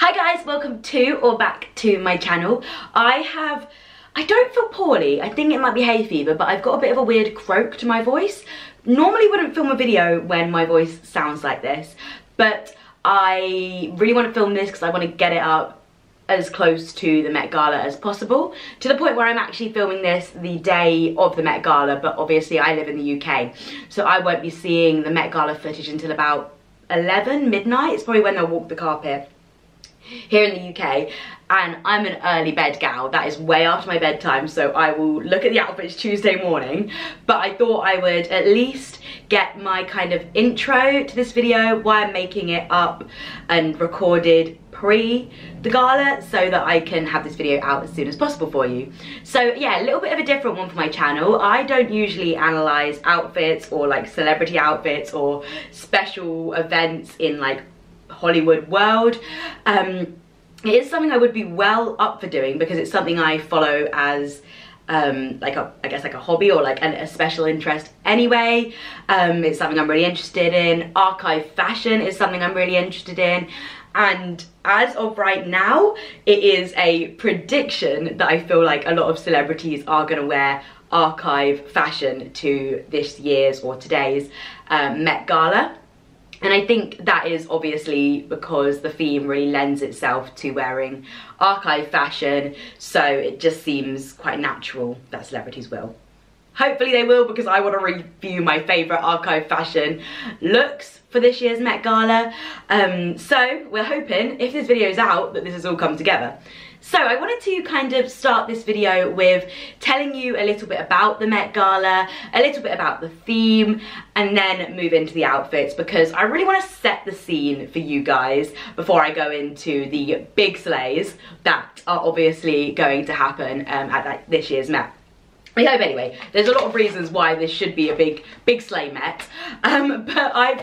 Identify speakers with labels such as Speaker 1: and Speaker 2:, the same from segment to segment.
Speaker 1: Hi guys, welcome to or back to my channel. I don't feel poorly. I think it might be hay fever, but I've got a bit of a weird croak to my voice. Normally wouldn't film a video when my voice sounds like this, but I really want to film this because I want to get it up as close to the Met Gala as possible, to the point where I'm actually filming this the day of the Met Gala, but obviously I live in the UK, so I won't be seeing the Met Gala footage until about 11 midnight. It's probably when they'll walk the carpet here in the UK, and I'm an early bed gal. That is way after my bedtime, so I will look at the outfits Tuesday morning, but I thought I would at least get my kind of intro to this video, why I'm making it up and recorded pre the gala, so that I can have this video out as soon as possible for you. So yeah, a little bit of a different one for my channel. I don't usually analyze outfits or like celebrity outfits or special events in like Hollywood world. It is something I would be well up for doing because it's something I follow as I guess like a hobby or like a special interest anyway. It's something I'm really interested in. Archive fashion is something I'm really interested in, and as of right now it is a prediction that I feel like a lot of celebrities are going to wear archive fashion to this year's or today's Met Gala. And I think that is obviously because the theme really lends itself to wearing archive fashion, so it just seems quite natural that celebrities will. Hopefully they will, because I want to review my favourite archive fashion looks for this year's Met Gala. So we're hoping, if this video is out, that this has all come together. So I wanted to kind of start this video with telling you a little bit about the Met Gala, a little bit about the theme, and then move into the outfits, because I really want to set the scene for you guys before I go into the big slays that are obviously going to happen at this year's Met. I hope anyway. There's a lot of reasons why this should be a big slay Met, but I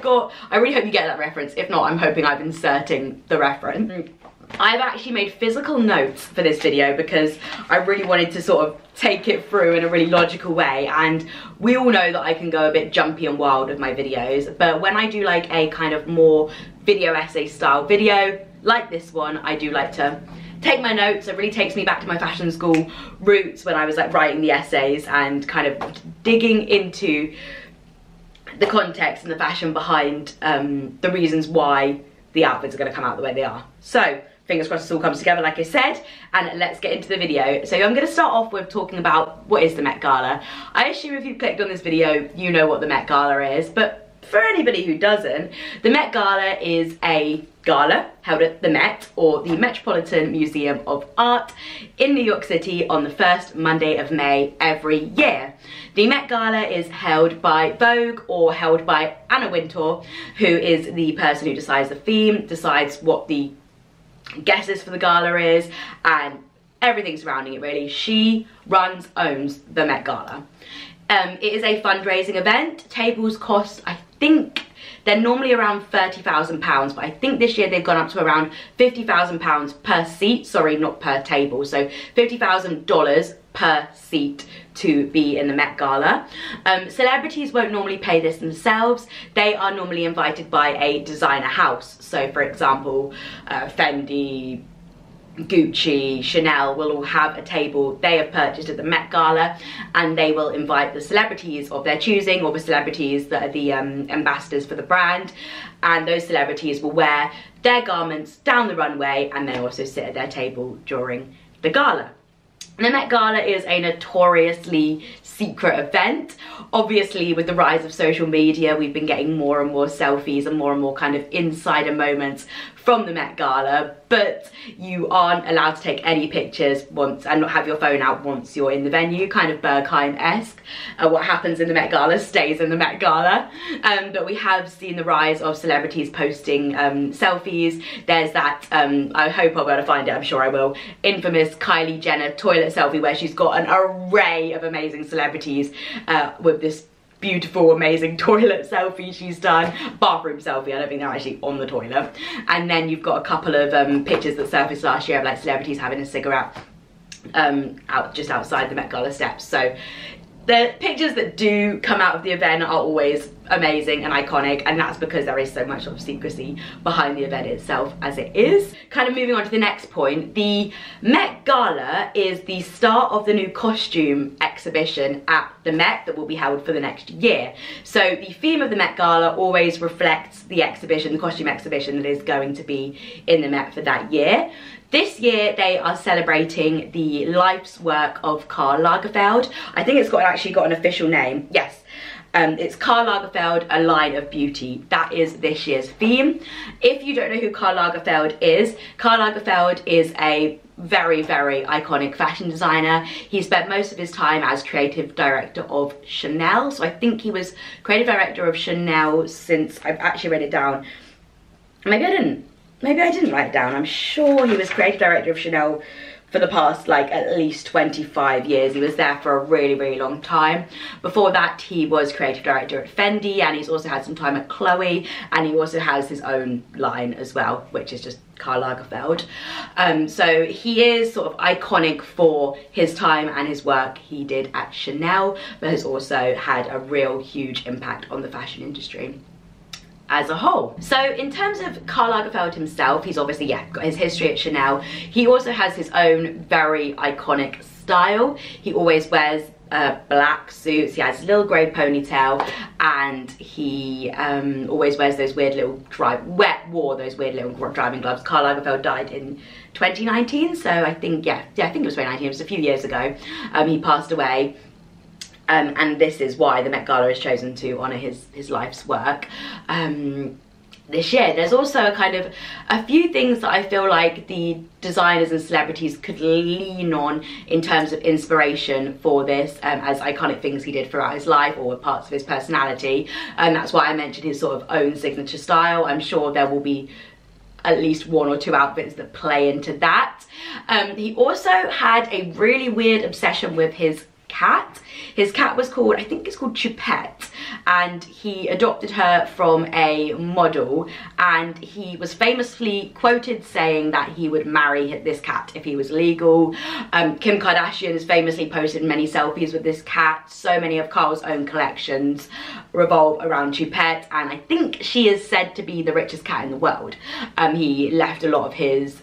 Speaker 1: really hope you get that reference. If not, I'm hoping I'm inserting the reference. I've actually made physical notes for this video because I really wanted to sort of take it through in a really logical way, and we all know that I can go a bit jumpy and wild with my videos, but when I do like a kind of more video essay style video like this one, I do like to take my notes. It really takes me back to my fashion school roots when I was like writing the essays and kind of digging into the context and the fashion behind the reasons why the outfits are going to come out the way they are. So fingers crossed this all comes together, like I said, and let's get into the video. So I'm going to start off with talking about what is the Met Gala. I assume if you've clicked on this video, you know what the Met Gala is, but for anybody who doesn't, the Met Gala is a gala held at the Met, or the Metropolitan Museum of Art, in New York City on the first Monday of May every year. The Met Gala is held by Vogue, or held by Anna Wintour, who is the person who decides the theme, decides what the guesses for the gala is, and everything surrounding it really. She owns the Met Gala. It is a fundraising event. Tables cost, I think, they're normally around £30,000, but I think this year they've gone up to around £50,000 per seat. Sorry, not per table. So $50,000 per seat to be in the Met Gala. Celebrities won't normally pay this themselves. They are normally invited by a designer house. So for example, Fendi, Gucci, Chanel will all have a table they have purchased at the Met Gala, and they will invite the celebrities of their choosing, or the celebrities that are the ambassadors for the brand, and those celebrities will wear their garments down the runway and then also sit at their table during the gala. The Met Gala is a notoriously secret event. Obviously, with the rise of social media, we've been getting more and more selfies and more kind of insider moments from the Met Gala, but you aren't allowed to take any pictures once and not have your phone out once you're in the venue, kind of Berghain-esque. What happens in the Met Gala stays in the Met Gala. But we have seen the rise of celebrities posting selfies. There's that, I hope I'll be able to find it, I'm sure I will, infamous Kylie Jenner toilet selfie where she's got an array of amazing celebrities with this beautiful, amazing toilet selfie she's done. Bathroom selfie, I don't think they're actually on the toilet. And then you've got a couple of pictures that surfaced last year of like celebrities having a cigarette just outside the Met Gala steps. So the pictures that do come out of the event are always amazing and iconic, and that's because there is so much sort of secrecy behind the event itself as it is. Kind of moving on to the next point, the Met Gala is the start of the new costume exhibition at the Met that will be held for the next year. So the theme of the Met Gala always reflects the exhibition, the costume exhibition that is going to be in the Met for that year. This year they are celebrating the life's work of Karl Lagerfeld. I think it's actually got an official name. Yes. It's Karl Lagerfeld, a line of beauty. That is this year's theme. If you don't know who Karl Lagerfeld is a very, very iconic fashion designer. He spent most of his time as creative director of Chanel. So I think he was creative director of Chanel since, I've actually read it down. Maybe I didn't write it down. I'm sure he was creative director of Chanel for the past like at least 25 years. He was there for a really, really long time. Before that, he was creative director at Fendi, and he's also had some time at Chloe, and he also has his own line as well, which is just Karl Lagerfeld. So he is sort of iconic for his time and his work he did at Chanel, but has also had a real huge impact on the fashion industry as a whole. So in terms of Karl Lagerfeld himself, he's obviously, yeah, got his history at Chanel. He also has his own very iconic style. He always wears black suits, he has a little grey ponytail, and he always wears those weird little wore those weird little driving gloves. Karl Lagerfeld died in 2019, so I think, yeah, I think it was 2019, it was a few years ago. He passed away. And this is why the Met Gala is chosen to honour his life's work this year. There's also a few things that I feel like the designers and celebrities could lean on in terms of inspiration for this, as iconic things he did throughout his life or parts of his personality. And that's why I mentioned his sort of own signature style. I'm sure there will be at least one or two outfits that play into that. He also had a really weird obsession with his cat. His cat was called, I think it's called Choupette, and he adopted her from a model, and he was famously quoted saying that he would marry this cat if he was legal. Kim Kardashian has famously posted many selfies with this cat. So many of Karl's own collections revolve around Choupette, and I think she is said to be the richest cat in the world. He left a lot of his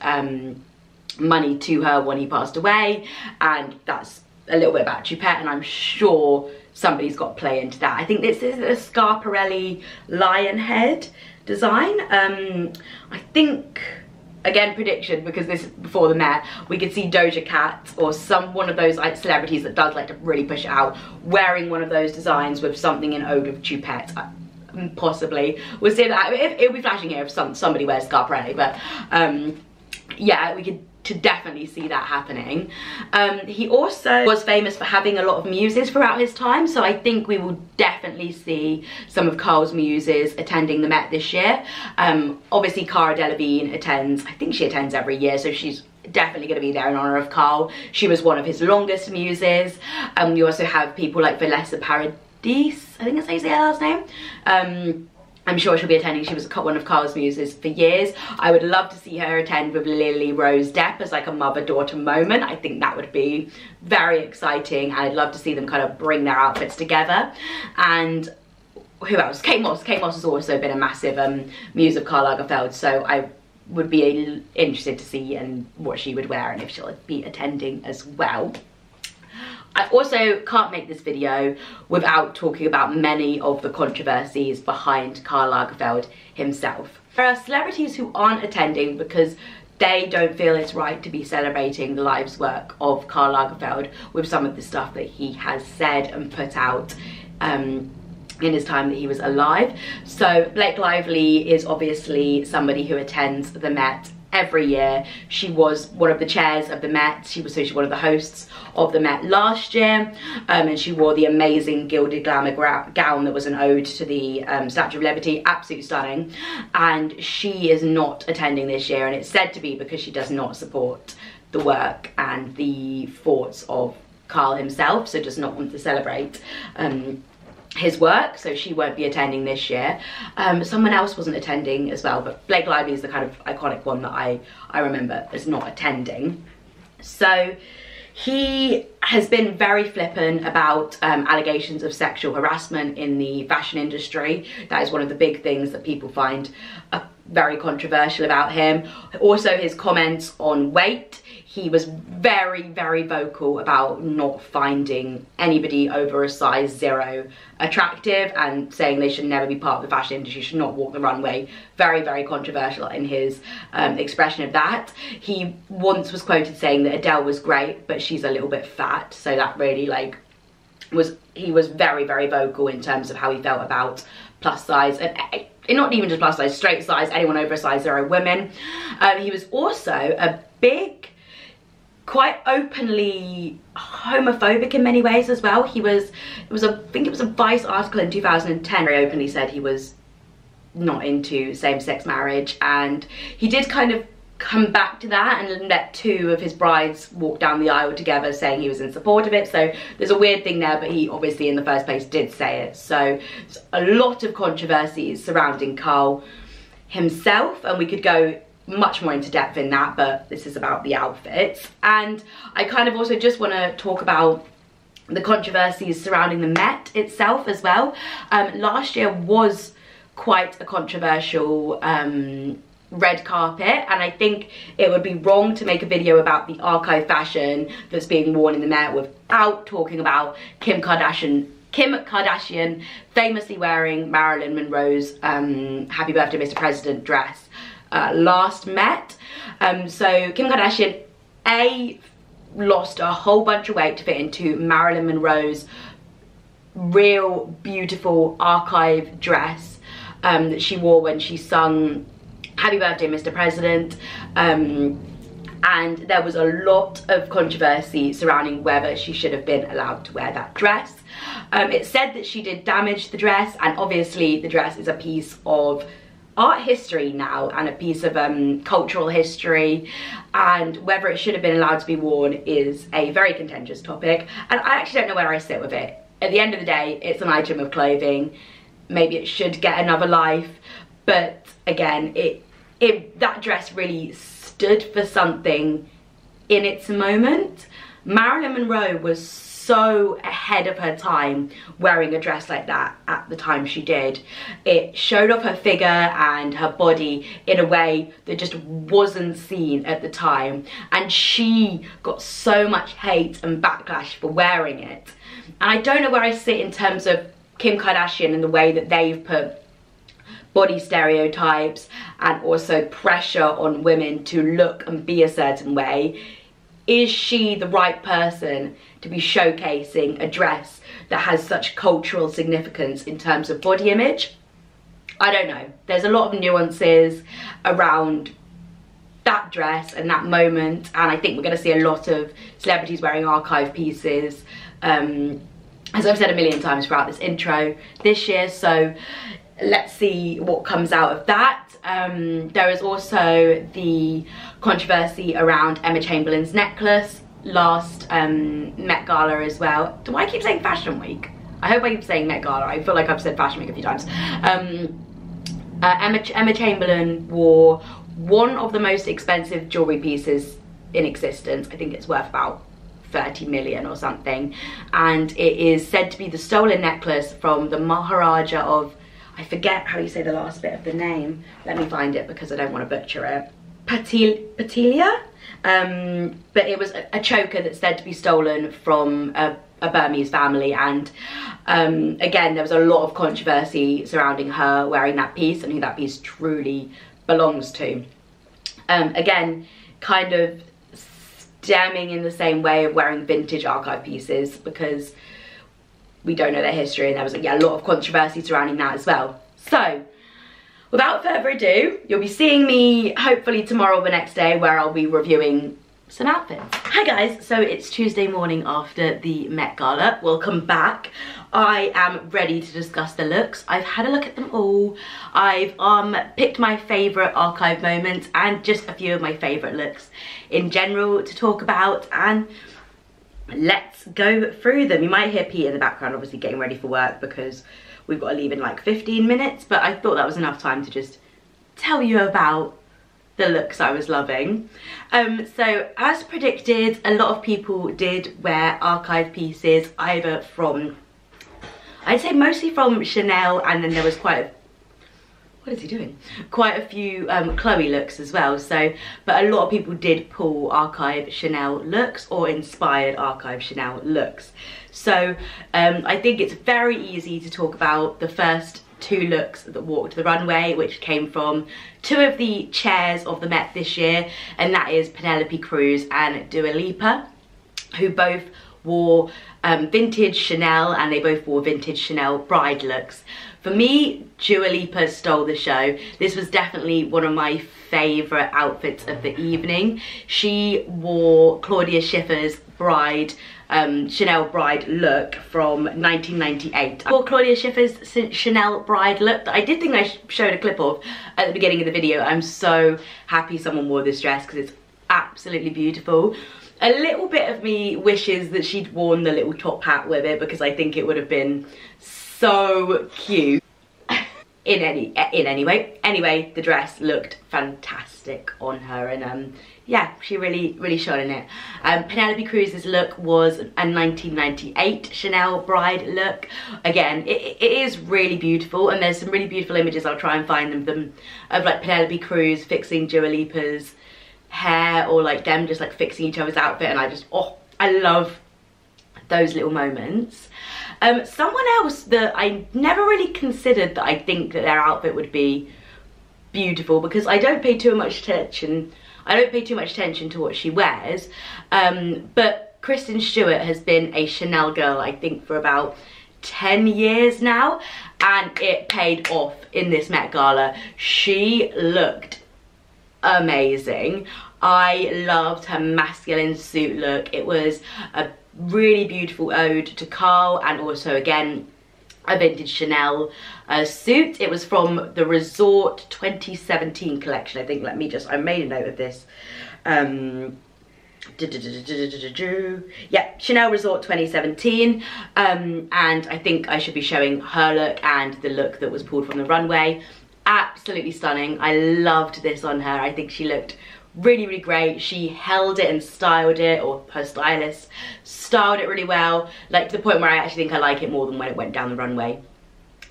Speaker 1: money to her when he passed away, and that's a little bit about Choupette, and I'm sure somebody's got to play into that. I think this is a Schiaparelli lion head design. I think, again, prediction, because this is before the Met, we could see Doja Cat or one of those celebrities that does like to really push it out, wearing one of those designs with something in ode of Choupette. Possibly. We'll see that. It'll be flashing here if somebody wears Schiaparelli, but yeah, we could definitely see that happening. He also was famous for having a lot of muses throughout his time, so I think we will definitely see some of Karl's muses attending the Met this year. Obviously Cara Delevingne attends, I think she attends every year, so she's definitely going to be there in honour of Karl. She was one of his longest muses. You also have people like Vanessa Paradis, I think that's how you say her last name. I'm sure she'll be attending. She was one of Karl's muses for years. I would love to see her attend with Lily Rose Depp as like a mother-daughter moment. I think that would be very exciting, and I'd love to see them kind of bring their outfits together. And who else? Kate Moss. Kate Moss has also been a massive muse of Karl Lagerfeld, so I would be interested to see what she would wear and if she'll be attending as well. I also can't make this video without talking about many of the controversies behind Karl Lagerfeld himself. There are celebrities who aren't attending because they don't feel it's right to be celebrating the life's work of Karl Lagerfeld with some of the stuff that he has said and put out in his time that he was alive. So Blake Lively is obviously somebody who attends the Met every year. She was one of the chairs of the Met. She was one of the hosts of the Met last year, and she wore the amazing gilded glamour gown that was an ode to the Statue of Liberty. Absolutely stunning. And she is not attending this year, and it's said to be because she does not support the work and the thoughts of Karl himself, so does not want to celebrate his work, so she won't be attending this year. Someone else wasn't attending as well, but Blake Lively is the kind of iconic one that I remember as not attending. So he has been very flippant about allegations of sexual harassment in the fashion industry. That is one of the big things that people find very controversial about him. Also, his comments on weight. He was very, very vocal about not finding anybody over a size 0 attractive and saying they should never be part of the fashion industry, should not walk the runway. Very, very controversial in his expression of that. He once was quoted saying that Adele was great, but she's a little bit fat. So that really he was very, very vocal in terms of how he felt about plus size and not even just plus size, straight size, anyone over a size 0 women. He was also a big, quite openly homophobic in many ways as well. I think it was a Vice article in 2010 where he openly said he was not into same-sex marriage, and he did kind of come back to that and let 2 of his brides walk down the aisle together saying he was in support of it. So there's a weird thing there, but he obviously in the first place did say it. So there's a lot of controversies surrounding Carl himself, and we could go much more into depth in that, but this is about the outfits. And I kind of also just want to talk about the controversies surrounding the Met itself as well. Last year was quite a controversial red carpet, and I think it would be wrong to make a video about the archive fashion that's being worn in the Met without talking about Kim Kardashian famously wearing Marilyn Monroe's Happy Birthday Mr. President dress last Met. So Kim Kardashian lost a whole bunch of weight to fit into Marilyn Monroe's real beautiful archive dress that she wore when she sung Happy Birthday Mr. President, and there was a lot of controversy surrounding whether she should have been allowed to wear that dress. It said that she did damage the dress, and obviously the dress is a piece of art history now and a piece of cultural history, and whether it should have been allowed to be worn is a very contentious topic, and I actually don't know where I sit with it. At the end of the day, it's an item of clothing. Maybe it should get another life, but again, that dress really stood for something in its moment. Marilyn Monroe was so ahead of her time wearing a dress like that at the time she did. It showed off her figure and her body in a way that just wasn't seen at the time, and she got so much hate and backlash for wearing it. And I don't know where I sit in terms of Kim Kardashian and the way that they've put body stereotypes and also pressure on women to look and be a certain way. Is she the right person to be showcasing a dress that has such cultural significance in terms of body image? I don't know. There's a lot of nuances around that dress and that moment, and I think we're going to see a lot of celebrities wearing archive pieces, as I've said a million times throughout this intro, this year. So let's see what comes out of that. There is also the controversy around Emma Chamberlain's necklace last Met Gala as well. Do I keep saying Fashion Week? I hope I keep saying Met Gala. I feel like I've said Fashion Week a few times. Emma Chamberlain wore one of the most expensive jewellery pieces in existence. I think it's worth about 30 million or something, and it is said to be the stolen necklace from the Maharaja of, I forget how you say the last bit of the name, let me find it because I don't want to butcher it, Patilia, but it was a choker that's said to be stolen from a Burmese family, and again there was a lot of controversy surrounding her wearing that piece and who that piece truly belongs to. Again, kind of stemming in the same way of wearing vintage archive pieces, because we don't know their history, and there was a lot of controversy surrounding that as well. So without further ado, you'll be seeing me hopefully tomorrow or the next day, where I'll be reviewing some outfits. Hi guys, so it's Tuesday morning after the Met Gala. Welcome back. I am ready to discuss the looks. I've had a look at them all. I've picked my favourite archive moments and just a few of my favourite looks in general to talk about, and let's go through them. You might hear Pete in the background obviously getting ready for work because we've got to leave in like 15 minutes, but I thought that was enough time to just tell you about the looks I was loving. So as predicted, a lot of people did wear archive pieces, either from, I'd say mostly from Chanel, and then there was quite a, what is he doing? Quite a few Chloe looks as well. So, but a lot of people did pull archive Chanel looks or inspired archive Chanel looks. So I think it's very easy to talk about the first 2 looks that walked the runway, which came from 2 of the chairs of the Met this year, and that is Penelope Cruz and Dua Lipa, who both wore vintage Chanel, and they both wore vintage Chanel bride looks. For me, Dua Lipa stole the show. This was definitely one of my favourite outfits of the evening. She wore Claudia Schiffer's bride, Chanel bride look from 1998. I wore Claudia Schiffer's Chanel bride look that I did think I showed a clip of at the beginning of the video. I'm so happy someone wore this dress because it's absolutely beautiful. A little bit of me wishes that she'd worn the little top hat with it, because I think it would have been so cute. Anyway, the dress looked fantastic on her, and yeah, she really shone in it. Penelope Cruz's look was a 1998 Chanel bride look. Again, it is really beautiful, and there's some really beautiful images, I'll try and find them of like Penelope Cruz fixing Dua Lipa's hair, or like them just like fixing each other's outfit, and I love those little moments. Someone else that I never really considered that I think that their outfit would be beautiful, because I don't pay too much attention to what she wears, but Kristen Stewart has been a Chanel girl, I think, for about 10 years now, and it paid off in this Met Gala. She looked amazing. I loved her masculine suit look. It was a really beautiful ode to Carl, and also again a vintage Chanel suit. It was from the Resort 2017 collection, I think. I made a note of this. Yeah, Chanel Resort 2017, and I think I should be showing her look and the look that was pulled from the runway. Absolutely stunning. I loved this on her. I think she looked really great. She held it and styled it, or her stylist styled it really well, like to the point where I actually think I like it more than when it went down the runway.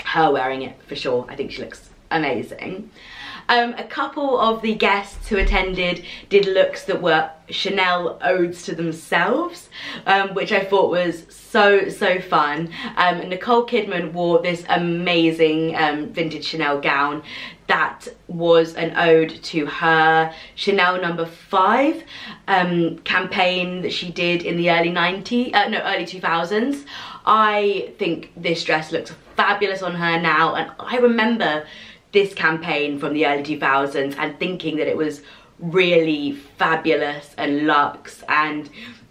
Speaker 1: Her wearing it, for sure. I think she looks amazing. A couple of the guests who attended did looks that were Chanel odes to themselves, which I thought was so fun. Nicole Kidman wore this amazing vintage Chanel gown that was an ode to her Chanel No. 5 campaign that she did in the early 2000s. I think this dress looks fabulous on her now, and I remember this campaign from the early 2000s and thinking that it was really fabulous and luxe, and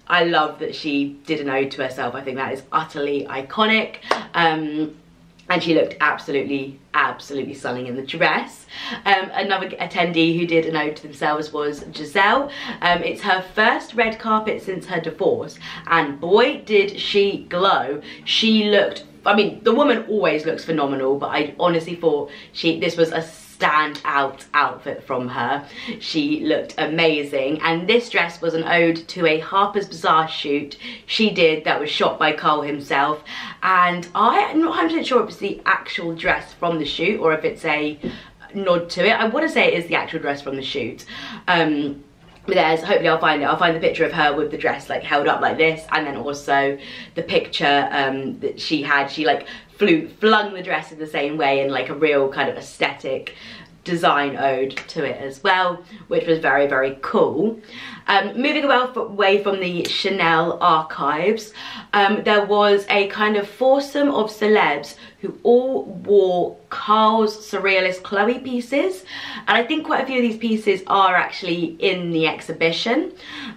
Speaker 1: I love that she did an ode to herself. I think that is utterly iconic, and she looked absolutely stunning in the dress. Another attendee who did an ode to themselves was Giselle. It's her first red carpet since her divorce, and boy did she glow. She looked, I mean, the woman always looks phenomenal, but I honestly thought this was a standout outfit from her. She looked amazing, and this dress was an ode to a Harper's Bazaar shoot she did that was shot by Cole himself, and I'm not 100% sure if it's the actual dress from the shoot or if it's a nod to it. I want to say it is the actual dress from the shoot. But there's, hopefully I'll find the picture of her with the dress like held up like this, and then also the picture that she had. She like flung the dress in the same way, in like a real kind of aesthetic design ode to it as well, which was very cool. Moving away from the Chanel archives, there was a kind of foursome of celebs who all wore Carl's Surrealist Chloe pieces, and I think quite a few of these pieces are actually in the exhibition.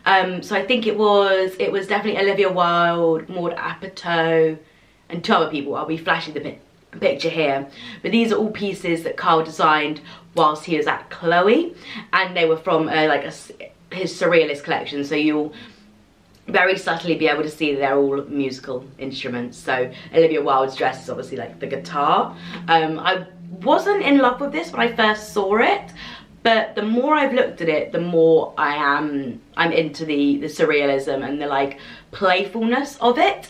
Speaker 1: So I think it was definitely Olivia Wilde, Maud Apatow, and 2 other people. I'll be flashing the picture here, but these are all pieces that Carl designed whilst he was at Chloe, and they were from his Surrealist collection, so you'll very subtly be able to see that they're all musical instruments. So Olivia Wilde's dress is obviously like the guitar. I wasn't in love with this when I first saw it, but the more I've looked at it, the more I'm into the surrealism and the like playfulness of it.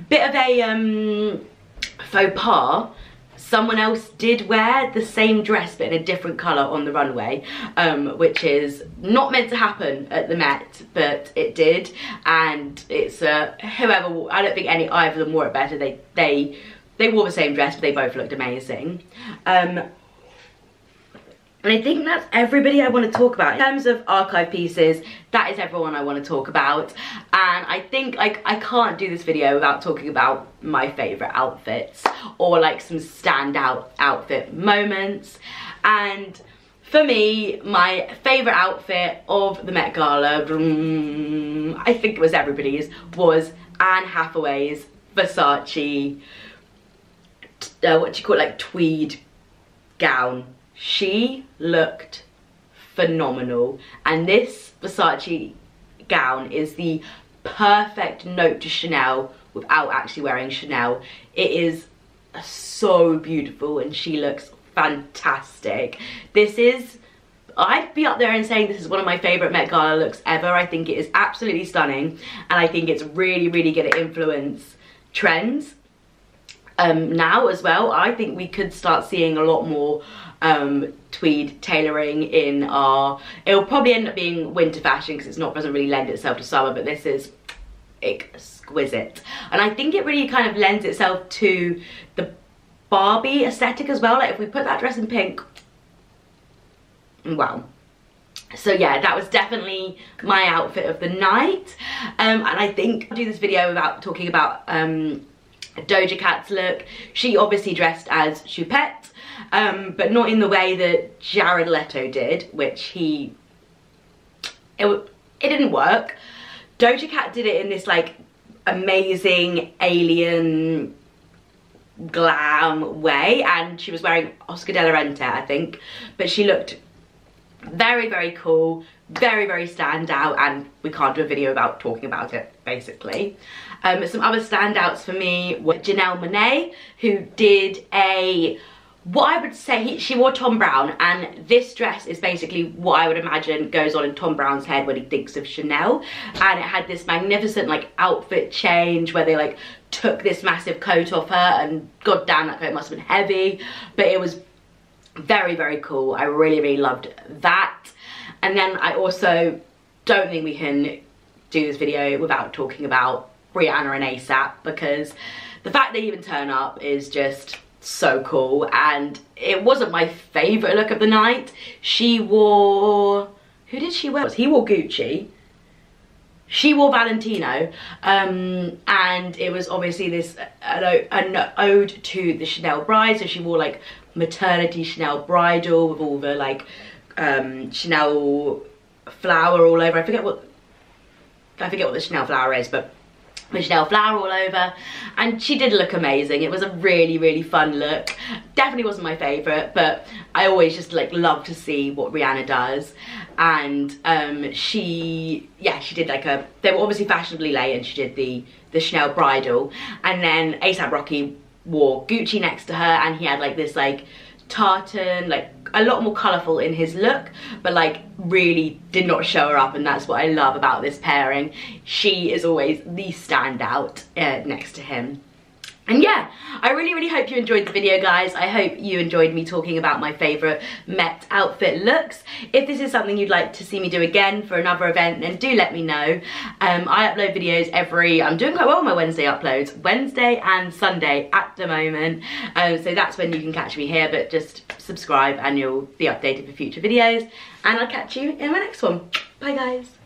Speaker 1: Bit of a faux pas. Someone else did wear the same dress but in a different colour on the runway, which is not meant to happen at the Met, but it did, and it's whoever, I don't think either of them wore it better. They wore the same dress, but they both looked amazing. And I think that's everybody I want to talk about. In terms of archive pieces, that is everyone I want to talk about. And I think I can't do this video without talking about my favourite outfits or like some standout outfit moments. And for me, my favourite outfit of the Met Gala, I think it was everybody's, was Anne Hathaway's Versace, what do you call it, like tweed gown. She looked phenomenal, and this Versace gown is the perfect note to Chanel without actually wearing Chanel. It is so beautiful and she looks fantastic. This is, I'd be up there and saying this is one of my favourite Met Gala looks ever. I think it is absolutely stunning, and I think it's really, really going to influence trends now as well. I think we could start seeing a lot more tweed tailoring in it'll probably end up being winter fashion because doesn't really lend itself to summer, but this is exquisite. And I think it really kind of lends itself to the Barbie aesthetic as well. Like if we put that dress in pink, wow. So yeah, that was definitely my outfit of the night. And I think I'll do this video without talking about Doja Cat's look. She obviously dressed as Choupette, but not in the way that Jared Leto did, which it didn't work. Doja Cat did it in this like amazing alien glam way, and she was wearing Oscar de la Renta, I think, but she looked very, very cool, very, very standout, and we can't do a video without talking about it, basically. Some other standouts for me were Janelle Monáe, who did what I would say, she wore Tom Brown, and this dress is basically what I would imagine goes on in Tom Brown's head when he thinks of Chanel. And it had this magnificent like outfit change where they like took this massive coat off her, and god damn, that coat must have been heavy, but it was very, very cool. I really, really loved that. And then I also don't think we can do this video without talking about Rihanna and ASAP, because the fact they even turn up is just so cool. And it wasn't my favourite look of the night. She wore, who did she wear? He wore Gucci. She wore Valentino, and it was obviously this an ode to the Chanel bride. So she wore like maternity Chanel bridal with all the like Chanel flower all over. I forget what the Chanel flower is, but the Chanel flower all over, and she did look amazing. It was a really, really fun look. Definitely wasn't my favourite, but I always just like love to see what Rihanna does. And she did like they were obviously fashionably late, and she did the Chanel bridal, and then ASAP Rocky wore Gucci next to her, and he had like this like tartan, like a lot more colourful in his look, but like really did not show her up, and that's what I love about this pairing. She is always the standout next to him. And yeah, I really, really hope you enjoyed the video, guys. I hope you enjoyed me talking about my favourite Met outfit looks. If this is something you'd like to see me do again for another event, then do let me know. I upload videos I'm doing quite well on my Wednesday uploads, Wednesday and Sunday at the moment. So that's when you can catch me here, but just subscribe and you'll be updated for future videos. And I'll catch you in my next one. Bye, guys.